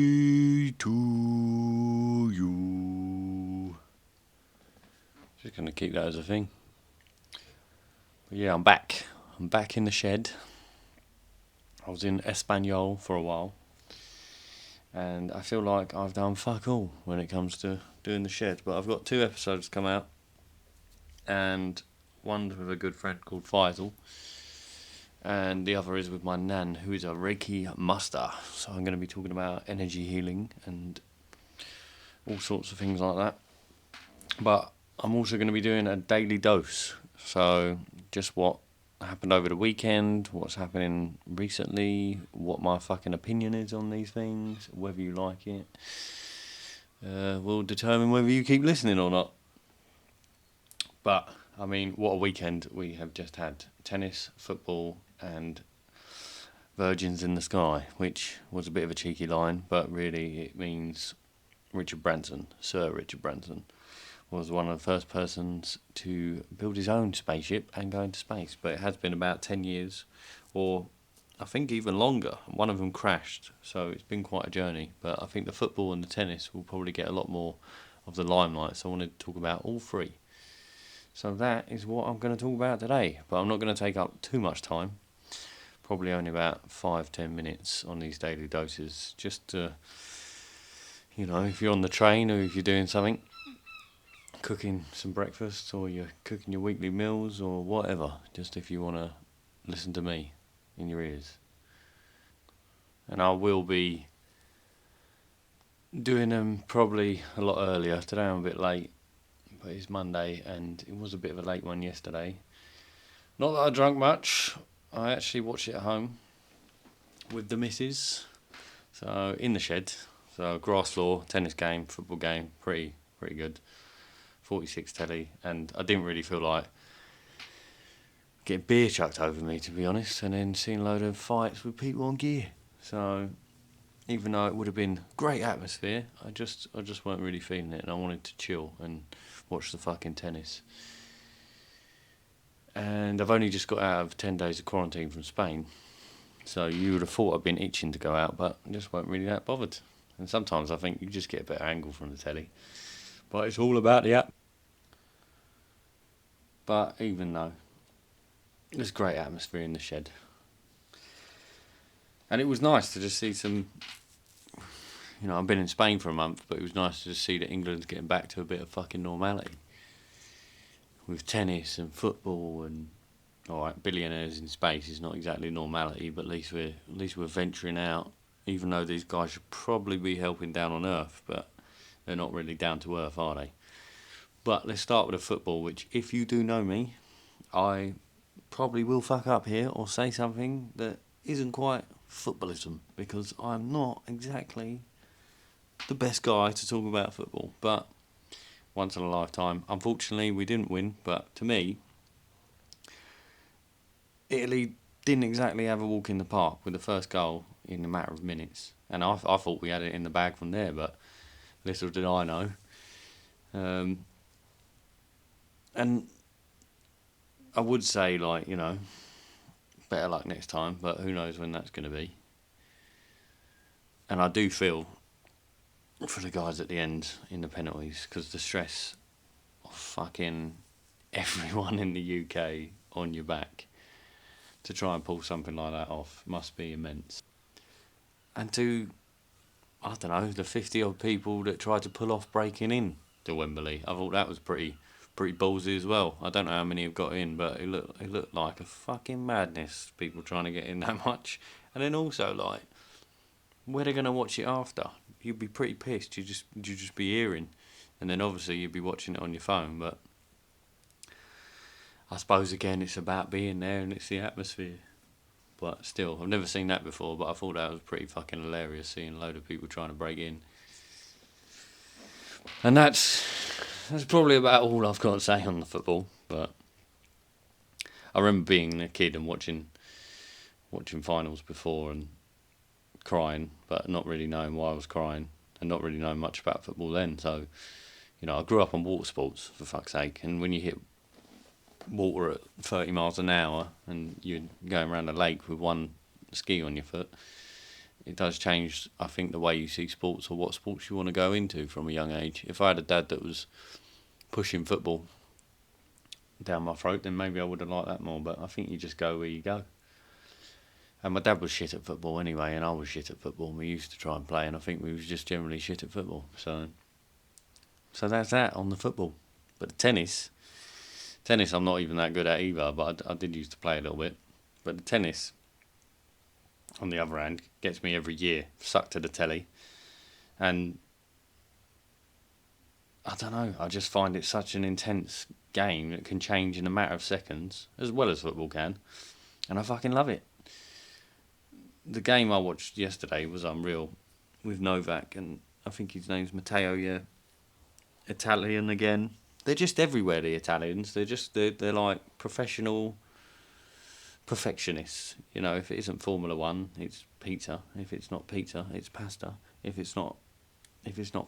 day to you. Just going to keep that as a thing. But yeah, I'm back. I'm back in the shed. I was in Espanol for a while. And I feel like I've done fuck all when it comes to doing the shed. But I've got 2 episodes come out. And one's with a good friend called Faisal. And the other is with my nan, who is a Reiki master. So I'm going to be talking about energy healing and all sorts of things like that. But I'm also going to be doing a daily dose. So just what happened over the weekend, what's happening recently, what my fucking opinion is on these things, whether you like it, will determine whether you keep listening or not. But, I mean, what a weekend we have just had. Tennis, football and Virgins in the Sky, which was a bit of a cheeky line, but really it means Richard Branson, Sir Richard Branson, was one of the first persons to build his own spaceship and go into space. But it has been about 10 years, or I think even longer. One of them crashed, so it's been quite a journey. But I think the football and the tennis will probably get a lot more of the limelight, so I wanted to talk about all 3. So that is what I'm going to talk about today, but I'm not going to take up too much time. Probably only about 5-10 minutes on these daily doses, just to, if you're on the train or if you're doing something, cooking some breakfast or you're cooking your weekly meals or whatever, just if you want to listen to me in your ears. And I will be doing them probably a lot earlier. Today I'm a bit late, but it's Monday and it was a bit of a late one yesterday. Not that I drank much, I actually watched it at home with the missus, so in the shed. So grass floor, tennis game, football game, pretty good. 46 telly, and I didn't really feel like getting beer chucked over me, to be honest, and then seeing a load of fights with people on gear. So even though it would have been great atmosphere, I just weren't really feeling it, and I wanted to chill and watch the fucking tennis. And I've only just got out of 10 days of quarantine from Spain, so you would have thought I'd been itching to go out, but I just weren't really that bothered. And sometimes I think you just get a better angle from the telly. But it's all about the app. But even though, there's great atmosphere in the shed. And it was nice to just see some, I've been in Spain for a month, but it was nice to just see that England's getting back to a bit of fucking normality. With tennis and football and, alright, billionaires in space is not exactly normality, but at least we're venturing out, even though these guys should probably be helping down on Earth, but they're not really down to earth, are they? But let's start with the football, which, if you do know me, I probably will fuck up here or say something that isn't quite footballism, because I'm not exactly the best guy to talk about football. But once in a lifetime. Unfortunately, we didn't win, but to me, Italy didn't exactly have a walk in the park with the first goal in a matter of minutes. And I thought we had it in the bag from there, but little did I know. And I would say, better luck next time, but who knows when that's going to be. And I do feel for the guys at the end in the penalties, because the stress of fucking everyone in the UK on your back to try and pull something like that off must be immense. And to, I don't know, the 50 odd people that tried to pull off breaking in to Wembley, I thought that was pretty ballsy as well. I don't know how many have got in, but it looked like a fucking madness, people trying to get in that much. And then also, where they're going to watch it after? You'd be pretty pissed. You'd just be hearing, and then obviously you'd be watching it on your phone. But I suppose again it's about being there and it's the atmosphere. But still, I've never seen that before. But I thought that was pretty fucking hilarious, seeing a load of people trying to break in. And that's probably about all I've got to say on the football. But I remember being a kid and watching finals before and crying, but not really knowing why I was crying and not really knowing much about football then. So, I grew up on water sports, for fuck's sake, and when you hit water at 30 miles an hour and you're going around a lake with one ski on your foot, it does change, I think, the way you see sports or what sports you want to go into from a young age. If I had a dad that was pushing football down my throat, then maybe I would have liked that more. But I think you just go where you go. And my dad was shit at football anyway, and I was shit at football. And we used to try and play, and I think we was just generally shit at football. So that's that on the football. But the tennis I'm not even that good at either. But I did used to play a little bit. But the tennis, on the other hand, gets me every year sucked to the telly, and I don't know. I just find it such an intense game that can change in a matter of seconds, as well as football can, and I fucking love it. The game I watched yesterday was unreal, with Novak, and I think his name's Matteo. Yeah, Italian again. They're just everywhere. The Italians. They're like professional perfectionists. You know, if it isn't Formula One, it's pizza. If it's not pizza, it's pasta. If it's not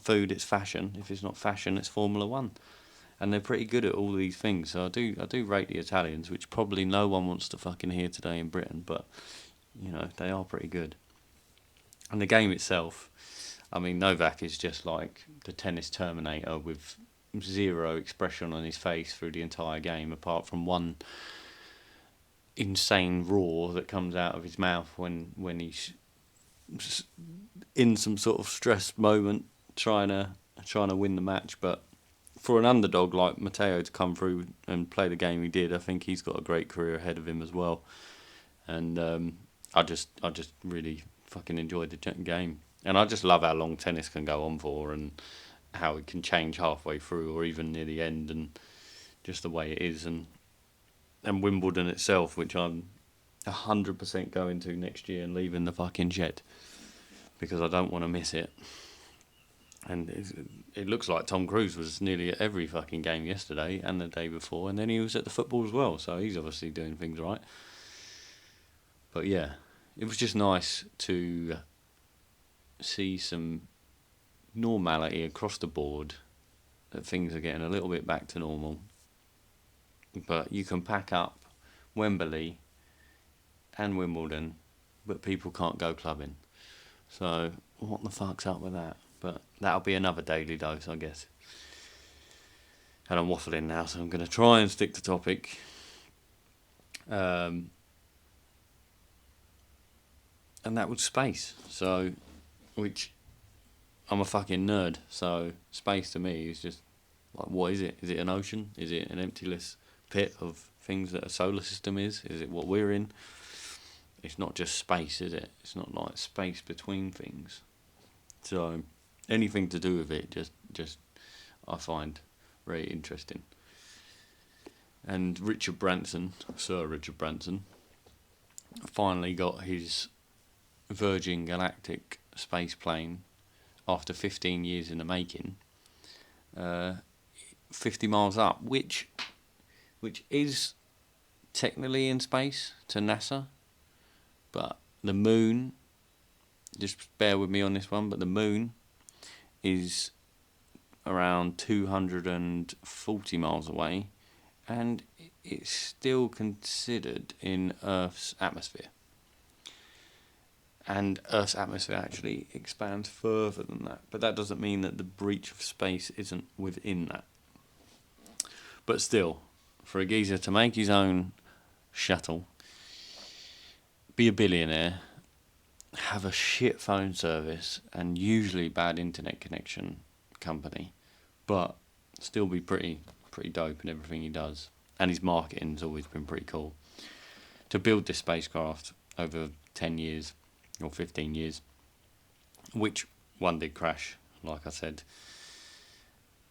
food, it's fashion. If it's not fashion, it's Formula One. And they're pretty good at all these things. So I do rate the Italians, which probably no one wants to fucking hear today in Britain, but you know, they are pretty good. And the game itself, I mean, Novak is just like the tennis Terminator with zero expression on his face through the entire game, apart from one insane roar that comes out of his mouth when he's in some sort of stressed moment trying to win the match. But for an underdog like Matteo to come through and play the game he did, I think he's got a great career ahead of him as well. And I just really fucking enjoyed the game, and I just love how long tennis can go on for, and how it can change halfway through or even near the end, and just the way it is. And Wimbledon itself, which I'm 100% going to next year and leaving the fucking shed because I don't want to miss it. And it looks like Tom Cruise was nearly at every fucking game yesterday and the day before, and then he was at the football as well, so he's obviously doing things right. But yeah, it was just nice to see some normality across the board, that things are getting a little bit back to normal. But you can pack up Wembley and Wimbledon, but people can't go clubbing. So what the fuck's up with that? But that'll be another daily dose, I guess. And I'm waffling now, so I'm going to try and stick to topic. And that was space. So, which I'm a fucking nerd. So space to me is just like, what is it? Is it an ocean? Is it an emptyless pit of things that a solar system is? Is it what we're in? It's not just space, is it? It's not like space between things. So anything to do with it, just I find very interesting. And Sir Richard Branson, finally got his Virgin Galactic space plane after 15 years in the making, 50 miles up, which is technically in space to NASA, but the moon, just bear with me on this one, but the moon is around 240 miles away, and it's still considered in Earth's atmosphere. And Earth's atmosphere actually expands further than that. But that doesn't mean that the breach of space isn't within that. But still, for a geezer to make his own shuttle, be a billionaire, have a shit phone service, and usually bad internet connection company, but still be pretty dope in everything he does. And his marketing's always been pretty cool. To build this spacecraft over 10 years, or 15 years, which one did crash, like I said,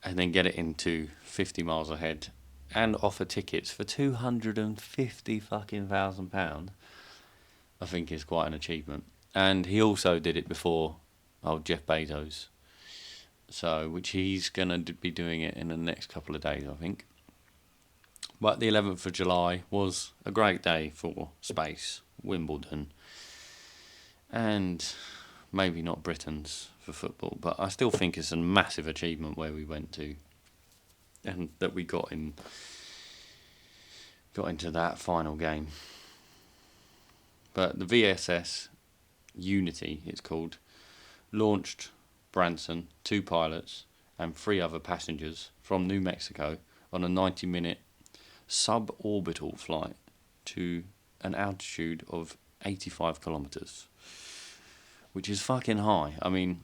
and then get it into 50 miles ahead and offer tickets for £250 fucking thousand, I think is quite an achievement. And he also did it before Jeff Bezos, so which he's gonna be doing it in the next couple of days, I think. But the 11th of July was a great day for space, Wimbledon, and maybe not Britain's for football, but I still think it's a massive achievement where we went to, and that we got into that final game. But the VSS Unity, it's called, launched Branson, 2 pilots, and 3 other passengers from New Mexico on a 90-minute suborbital flight to an altitude of 85 kilometers, which is fucking high. I mean,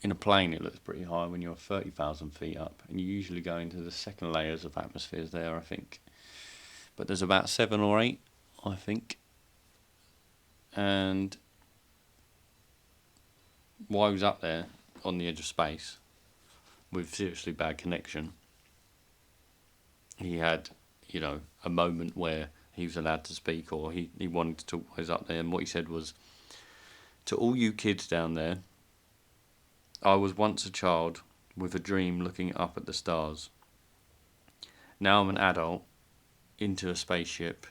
in a plane it looks pretty high when you're 30,000 feet up, and you usually go into the second layers of atmospheres there, I think. But there's about 7 or 8, I think. And while he was up there on the edge of space with seriously bad connection, he had, a moment where he was allowed to speak, or he wanted to talk while he was up there. And what he said was, "To all you kids down there, I was once a child with a dream looking up at the stars. Now I'm an adult into a spaceship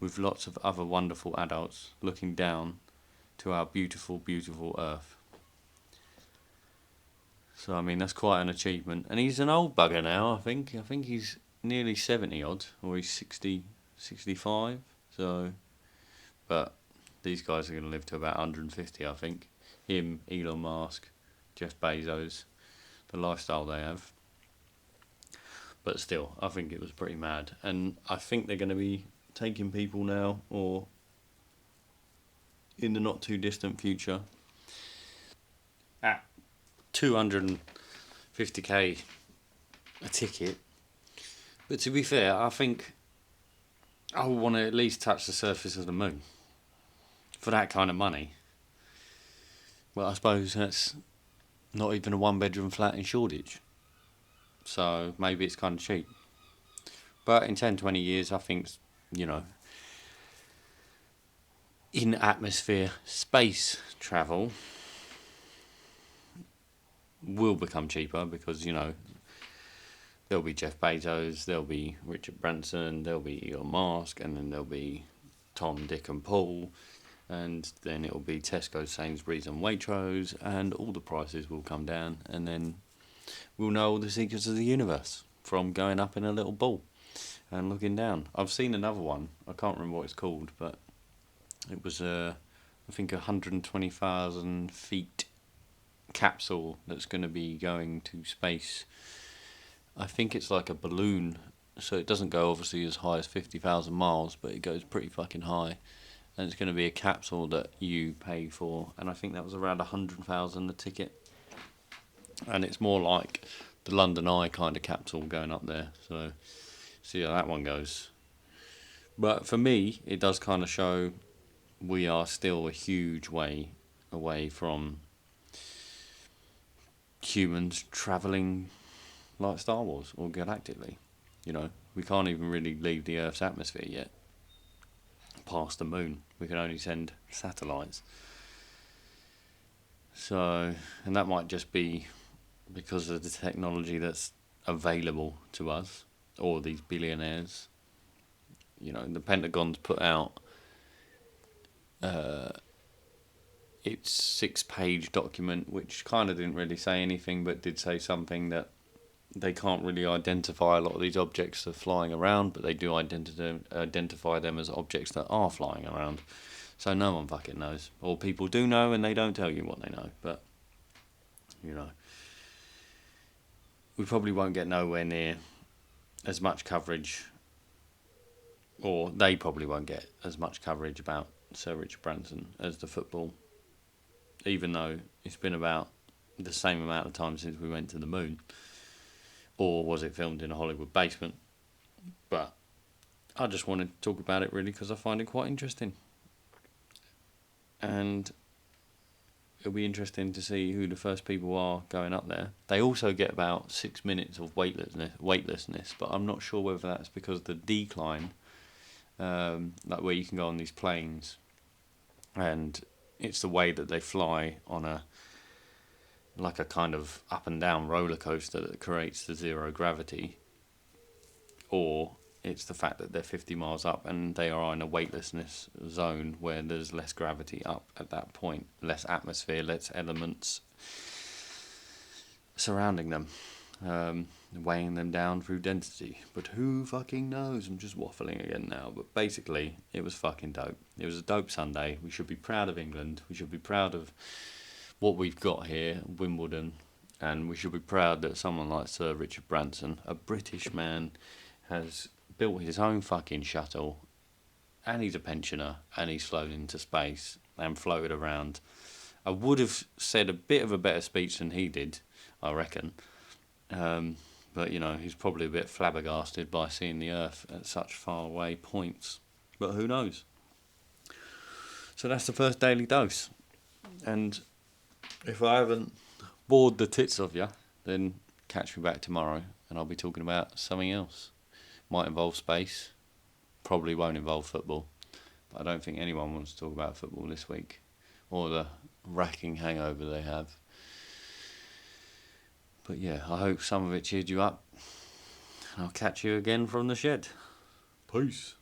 with lots of other wonderful adults looking down to our beautiful, beautiful Earth." So, I mean, that's quite an achievement. And he's an old bugger now, I think. I think he's nearly 70 odd, or he's 60, 65. So, but these guys are going to live to about 150, I think. Him, Elon Musk, Jeff Bezos, the lifestyle they have. But still, I think it was pretty mad. And I think they're going to be taking people now, or in the not too distant future, at 250k a ticket. But to be fair, I think I would want to at least touch the surface of the moon for that kind of money. Well, I suppose that's not even a 1-bedroom flat in Shoreditch, so maybe it's kind of cheap. But in 10-20 years, I think, in atmosphere space travel will become cheaper, because there'll be Jeff Bezos, there'll be Richard Branson, there'll be Elon Musk, and then there'll be Tom, Dick and Paul, and then it'll be Tesco, Sainsbury's and Waitrose, and all the prices will come down, and then we'll know all the secrets of the universe from going up in a little ball and looking down. I've seen another one, I can't remember what it's called, but it was I think 120,000 feet capsule that's going to be going to space. I think it's like a balloon, so it doesn't go obviously as high as 50,000 miles, but it goes pretty fucking high. And it's going to be a capsule that you pay for, and I think that was around 100,000 a ticket. And it's more like the London Eye kind of capsule going up there, so see how that one goes. But for me, it does kind of show we are still a huge way away from humans travelling like Star Wars or galactically. We can't even really leave the Earth's atmosphere yet, past the moon. We can only send satellites. So, and that might just be because of the technology that's available to us, or these billionaires. The Pentagon's put out its 6-page document, which kind of didn't really say anything, but did say something that they can't really identify a lot of these objects that are flying around, but they do identify them as objects that are flying around. So no one fucking knows. Or people do know and they don't tell you what they know. But, we probably won't get nowhere near as much coverage, or they probably won't get as much coverage about Sir Richard Branson as the football, even though it's been about the same amount of time since we went to the moon. Or was it filmed in a Hollywood basement? But I just wanted to talk about it really because I find it quite interesting. And it'll be interesting to see who the first people are going up there. They also get about 6 minutes of weightlessness, but I'm not sure whether that's because of the decline, like where you can go on these planes, and it's the way that they fly on a kind of up and down roller coaster that creates the zero gravity, or it's the fact that they're 50 miles up and they are in a weightlessness zone where there's less gravity up at that point, less atmosphere, less elements surrounding them. weighing them down through density. But who fucking knows? I'm just waffling again now. But basically, it was fucking dope. It was a dope Sunday. We should be proud of England. We should be proud of what we've got here, Wimbledon. And we should be proud that someone like Sir Richard Branson, a British man, has built his own fucking shuttle. And he's a pensioner. And he's flown into space and floated around. I would have said a bit of a better speech than he did, I reckon. But, you know, he's probably a bit flabbergasted by seeing the Earth at such far away points. But who knows? So that's the first daily dose. And if I haven't bored the tits of you, then catch me back tomorrow and I'll be talking about something else. Might involve space. Probably won't involve football. But I don't think anyone wants to talk about football this week. Or the racking hangover they have. But yeah, I hope some of it cheered you up. And I'll catch you again from the shed. Peace.